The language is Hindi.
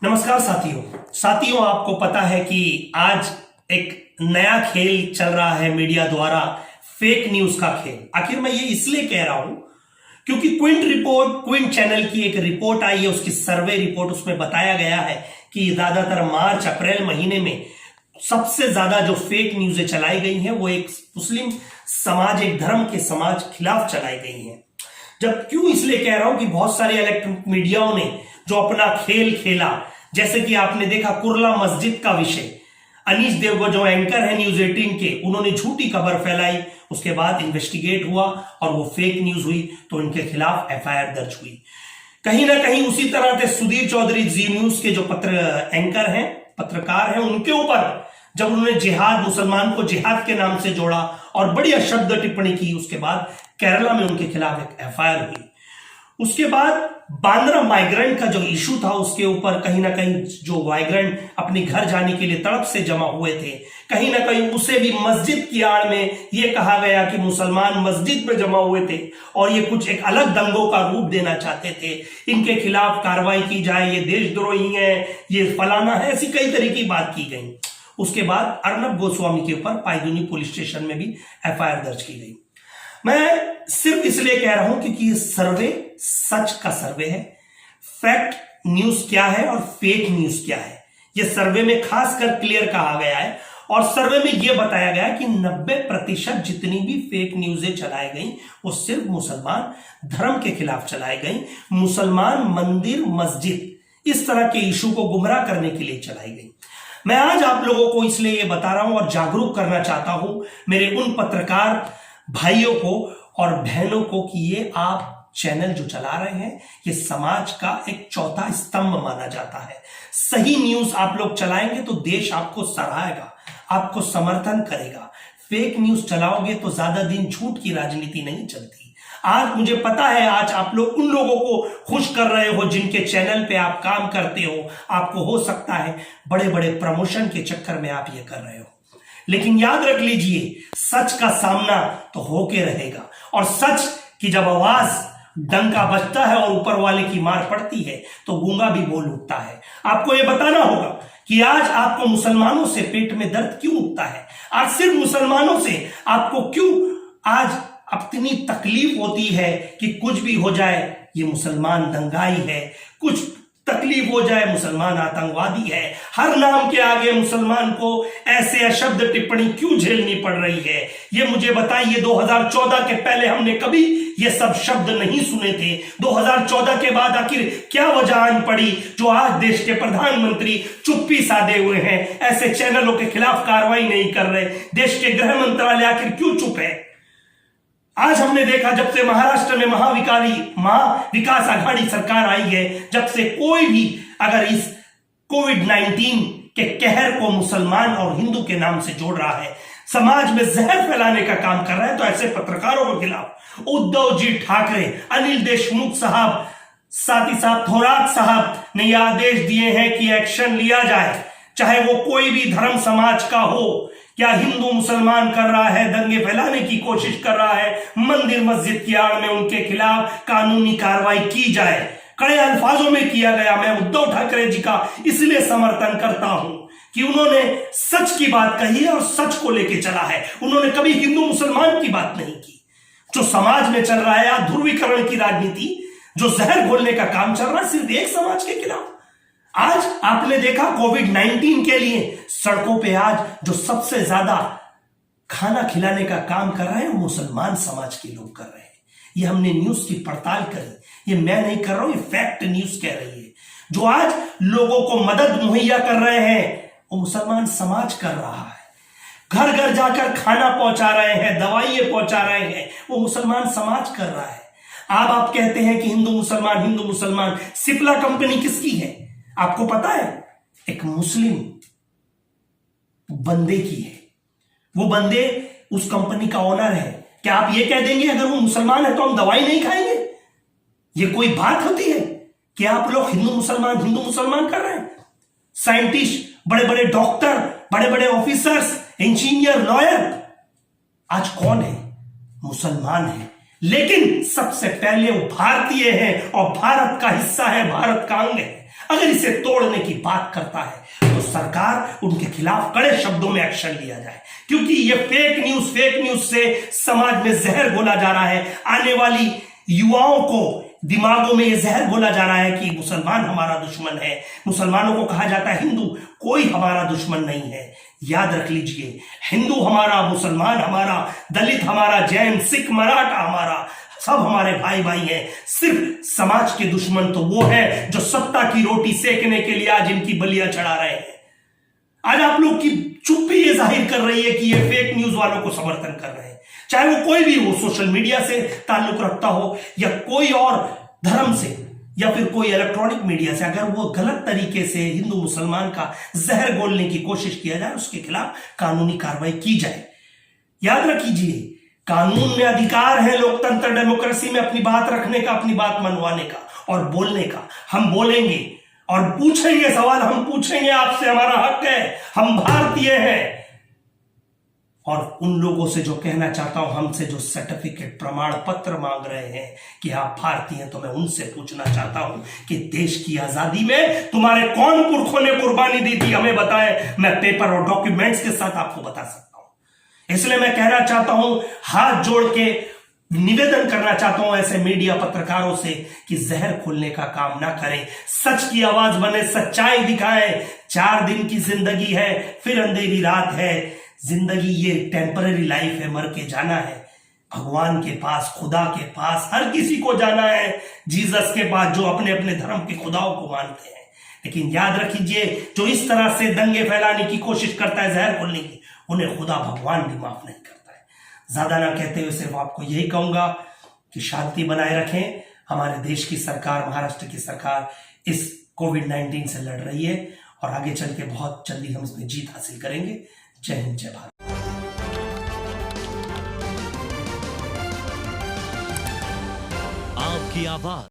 नमस्कार साथियों आपको पता है कि आज एक नया खेल चल रहा है मीडिया द्वारा, फेक न्यूज का खेल। आखिर मैं ये इसलिए कह रहा हूं क्योंकि क्विंट चैनल की एक रिपोर्ट आई है, उसकी सर्वे रिपोर्ट, उसमें बताया गया है कि ज्यादातर मार्च अप्रैल महीने में सबसे ज्यादा जो फेक न्यूजें चलाई गई हैं वो एक मुस्लिम समाज, एक धर्म के समाज खिलाफ चलाई गई हैं। जब क्यों इसलिए कह रहा हूं कि बहुत सारे इलेक्ट्रॉनिक मीडियाओं ने जो अपना खेल खेला, जैसे कि आपने देखा कुर्ला मस्जिद का विषय, अनीश देव जो एंकर है न्यूज 18 के, उन्होंने झूठी खबर फैलाई, उसके बाद इन्वेस्टिगेट हुआ और वो फेक न्यूज हुई तो इनके खिलाफ एफआईआर दर्ज हुई। कहीं ना कहीं उसी तरह से सुधीर चौधरी जी न्यूज के जो एंकर हैं, पत्रकार हैं, उनके ऊपर जब उन्होंने जिहाद, मुसलमान को जिहाद के नाम से जोड़ा और बड़ी अशब्द टिप्पणी की, उसके बाद केरला में उनके खिलाफ एक एफआईआर हुई। उसके बाद बांद्रा माइग्रेंट का जो इशू था, उसके ऊपर कहीं ना कहीं जो माइग्रेंट अपने घर जाने के लिए तड़प से जमा हुए थे, कहीं ना कहीं उसे भी मस्जिद की आड़ में यह कहा गया कि मुसलमान मस्जिद में जमा हुए थे और ये कुछ एक अलग दंगों का रूप देना चाहते थे, इनके खिलाफ कार्रवाई की जाए, ये देशद्रोही है, ये फलाना है, ऐसी कई तरह की बात की गई। उसके बाद अर्नब गोस्वामी के ऊपर पायदुनी पुलिस स्टेशन में भी एफआईआर दर्ज की गई। मैं सिर्फ इसलिए कह रहा हूं क्योंकि ये सर्वे सच का सर्वे है। फैक्ट न्यूज क्या है और फेक न्यूज क्या है, ये सर्वे में खासकर क्लियर कहा गया है। और सर्वे में यह बताया गया कि 90% जितनी भी फेक न्यूजें चलाई गई वो सिर्फ मुसलमान धर्म के खिलाफ चलाई गई, मुसलमान मंदिर, मस्जिद, इस तरह के इशू को गुमराह करने के लिए चलाई गई। मैं आज आप लोगों को इसलिए ये बता रहा हूं और जागरूक करना चाहता हूं मेरे उन पत्रकार भाइयों को और बहनों को कि ये आप चैनल जो चला रहे हैं ये समाज का एक चौथा स्तंभ माना जाता है। सही न्यूज आप लोग चलाएंगे तो देश आपको सराहेगा, आपको समर्थन करेगा। फेक न्यूज चलाओगे तो ज्यादा दिन झूठ की राजनीति नहीं चलती। आज मुझे पता है आज आप लोग उन लोगों को खुश कर रहे हो जिनके चैनल पे आप काम करते हो, आपको हो सकता है बड़े बड़े प्रमोशन के चक्कर में आप ये कर रहे हो, लेकिन याद रख लीजिए सच का सामना तो होके रहेगा। और सच की जब आवाज, डंका बजता है और ऊपर वाले की मार पड़ती है तो गूंगा भी बोल उठता है। आपको यह बताना होगा कि आज आपको मुसलमानों से पेट में दर्द क्यों उठता है, आज सिर्फ मुसलमानों से आपको क्यों आज इतनी तकलीफ होती है कि कुछ भी हो जाए ये मुसलमान दंगाई है, कुछ तकलीफ हो जाए मुसलमान आतंकवादी है, हर नाम के आगे मुसलमान को ऐसे अशब्द टिप्पणी क्यों झेलनी पड़ रही है, ये मुझे बताइए। 2014 के पहले हमने कभी ये सब शब्द नहीं सुने थे। 2014 के बाद आखिर क्या वजह आन पड़ी जो आज देश के प्रधानमंत्री चुप्पी साधे हुए हैं, ऐसे चैनलों के खिलाफ कार्रवाई नहीं कर रहे? देश के गृह मंत्रालय आखिर क्यों चुप है? आज हमने देखा जब से महाराष्ट्र में महाविकास आघाड़ी सरकार आई है, जब से कोई भी अगर इस कोविड-19 के कहर को मुसलमान और हिंदू के नाम से जोड़ रहा है, समाज में जहर फैलाने का काम कर रहा है, तो ऐसे पत्रकारों के खिलाफ उद्धव जी ठाकरे, अनिल देशमुख साहब, साथ ही साथ थोराट साहब ने यह आदेश दिए हैं कि एक्शन लिया जाए, चाहे वो कोई भी धर्म समाज का हो। क्या हिंदू मुसलमान कर रहा है, दंगे फैलाने की कोशिश कर रहा है, मंदिर मस्जिद की आड़ में उनके खिलाफ कानूनी कार्रवाई की जाए, कड़े अल्फाजों में किया गया। मैं उद्धव ठाकरे जी का इसलिए समर्थन करता हूं कि उन्होंने सच की बात कही है और सच को लेकर चला है। उन्होंने कभी हिंदू मुसलमान की बात नहीं की। जो समाज में चल रहा है ध्रुवीकरण की राजनीति, जो जहर घोलने का काम चल रहा है सिर्फ एक समाज के खिलाफ। आज आपने देखा कोविड-19 के लिए सड़कों पे आज जो सबसे ज्यादा खाना खिलाने का काम कर रहे हैं वो मुसलमान समाज के लोग कर रहे हैं। ये हमने न्यूज की पड़ताल करी, ये मैं नहीं कर रहा हूं, ये फैक्ट न्यूज कह रही है। जो आज लोगों को मदद मुहैया कर रहे हैं वो मुसलमान समाज कर रहा है। घर घर जाकर खाना पहुंचा रहे हैं, दवाइयां पहुंचा रहे हैं, वो मुसलमान समाज कर रहा है। आप कहते हैं कि हिंदू मुसलमान, सिप्ला कंपनी किसकी है आपको पता है? एक मुस्लिम बंदे की है। वो बंदे उस कंपनी का ओनर है। क्या आप ये कह देंगे अगर वो मुसलमान है तो हम दवाई नहीं खाएंगे? ये कोई बात होती है? क्या आप लोग हिंदू मुसलमान कर रहे हैं? साइंटिस्ट, बड़े बड़े डॉक्टर, बड़े बड़े ऑफिसर्स, इंजीनियर, लॉयर आज कौन है? मुसलमान है। लेकिन सबसे पहले वो भारतीय है और भारत का हिस्सा है, भारत का अंग है। अगर इसे तोड़ने की बात करता है तो सरकार उनके खिलाफ कड़े शब्दों में एक्शन लिया जाए, क्योंकि ये फेक न्यूज से समाज में जहर घोला जा रहा है। आने वाली युवाओं को दिमागों में यह जहर घोला जा रहा है कि मुसलमान हमारा दुश्मन है। मुसलमानों को कहा जाता है हिंदू, कोई हमारा दुश्मन नहीं है। याद रख लीजिए, हिंदू हमारा, मुसलमान हमारा, दलित हमारा, जैन, सिख, मराठा हमारा, सब हमारे भाई भाई हैं। सिर्फ समाज के दुश्मन तो वो है जो सत्ता की रोटी सेकने के लिए आज इनकी बलियां चढ़ा रहे हैं। आज आप लोग की चुप्पी ये जाहिर कर रही है कि ये फेक न्यूज वालों को समर्थन कर रहे हैं, चाहे वो कोई भी हो, सोशल मीडिया से ताल्लुक रखता हो या कोई और धर्म से या फिर कोई इलेक्ट्रॉनिक मीडिया से। अगर वो गलत तरीके से हिंदू मुसलमान का जहर घोलने की कोशिश किया जाए, उसके खिलाफ कानूनी कार्रवाई की जाए। याद रखिए, कानून में अधिकार है लोकतंत्र डेमोक्रेसी में अपनी बात रखने का, अपनी बात मनवाने का और बोलने का। हम बोलेंगे और पूछेंगे, सवाल हम पूछेंगे आपसे, हमारा हक है, हम भारतीय हैं। और उन लोगों से जो कहना चाहता हूं, हमसे जो सर्टिफिकेट प्रमाण पत्र मांग रहे हैं कि आप भारतीय हैं, तो मैं उनसे पूछना चाहता हूं कि देश की आजादी में तुम्हारे कौन पुरखों ने कुर्बानी दी थी, हमें बताएं। मैं पेपर और डॉक्यूमेंट्स के साथ आपको बता सकता हूं। इसलिए मैं कहना चाहता हूं, हाथ जोड़ के निवेदन करना चाहता हूं ऐसे मीडिया पत्रकारों से कि जहर खोलने का काम ना करें, सच की आवाज बने, सच्चाई दिखाएं। 4 दिन की जिंदगी है, फिर अंधेरी रात है। जिंदगी ये टेम्पररी लाइफ है, मर के जाना है भगवान के पास, खुदा के पास, हर किसी को जाना है, जीसस के पास, जो अपने अपने धर्म के खुदाओं को मानते हैं। लेकिन याद रखिए, जो इस तरह से दंगे फैलाने की कोशिश करता है, जहर खोलने की, उन्हें खुदा भगवान भी माफ नहीं करता है। ज्यादा ना कहते हुए सिर्फ आपको यही कहूंगा कि शांति बनाए रखें। हमारे देश की सरकार, महाराष्ट्र की सरकार इस कोविड-19 से लड़ रही है और आगे चल के बहुत जल्दी हम इसमें जीत हासिल करेंगे। जय हिंद, जय भारत। आपकी आवाज